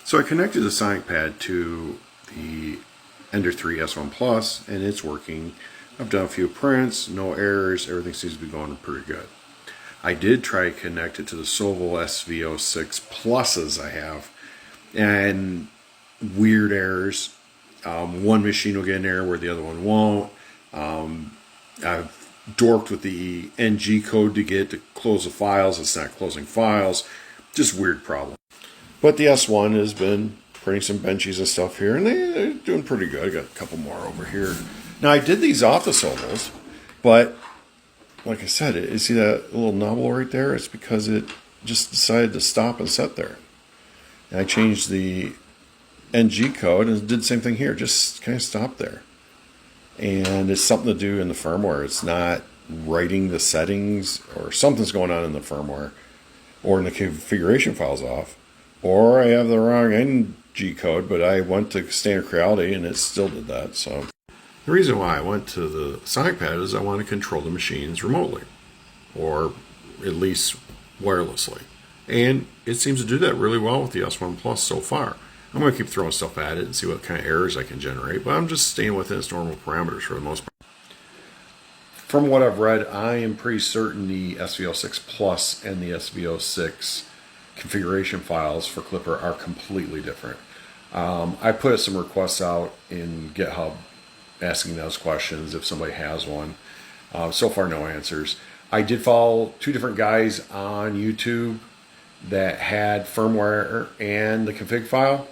So I connected the Sonic Pad to the Ender 3 S1 Plus, and it's working. I've done a few prints, no errors, everything seems to be going pretty good. I did try to connect it to the Sovol SV06 Pluses I have, and weird errors. One machine will get an error where the other one won't. I've dorked with the NG code to get it to close the files. It's not closing files. Just weird problem. But the S1 has been printing some benchies and stuff here, and they're doing pretty good. I got a couple more over here. Now, I did these off the Sovols, but like I said, you see that little knob right there? It's because it just decided to stop and set there. And I changed the NG code and did the same thing here. Just kind of stopped there. And it's something to do in the firmware. It's not writing the settings, or something's going on in the firmware, or in the configuration files off, or I have the wrong NG code, but I went to standard Creality and it still did that. So the reason why I went to the Sonic Pad is I want to control the machines remotely, or at least wirelessly. And it seems to do that really well with the S1 Plus so far. I'm going to keep throwing stuff at it and see what kind of errors I can generate, but I'm just staying within its normal parameters for the most part. From what I've read, I am pretty certain the SV06 Plus and the SV06 configuration files for Clipper are completely different. I put some requests out in GitHub asking those questions if somebody has one. So far, no answers. I did follow two different guys on YouTube that had firmware and the config file,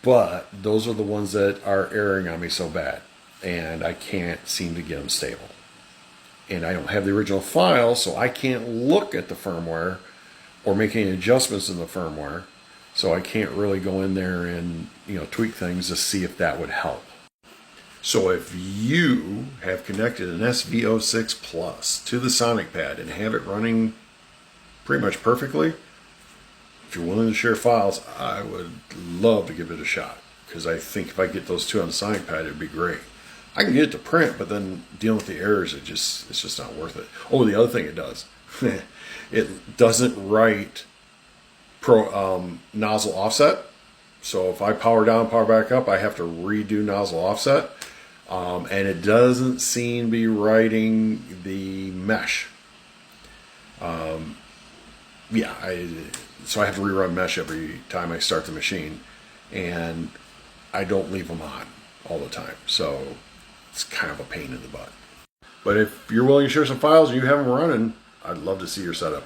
but those are the ones that are erroring on me so bad, and I can't seem to get them stable. And I don't have the original file, so I can't look at the firmware or make any adjustments in the firmware, so I can't really go in there and tweak things to see if that would help. So if you have connected an SV06 Plus to the Sonic Pad and have it running pretty much perfectly, if you're willing to share files, I would love to give it a shot, because I think if I get those two on the Sonic Pad, it'd be great. I can get it to print, but then dealing with the errors, it's just not worth it. Oh, the other thing it does, it doesn't write nozzle offset. So if I power down, power back up, I have to redo nozzle offset. And it doesn't seem to be writing the mesh. So I have to rerun mesh every time I start the machine, and I don't leave them on all the time. So it's kind of a pain in the butt. But if you're willing to share some files and you have them running, I'd love to see your setup.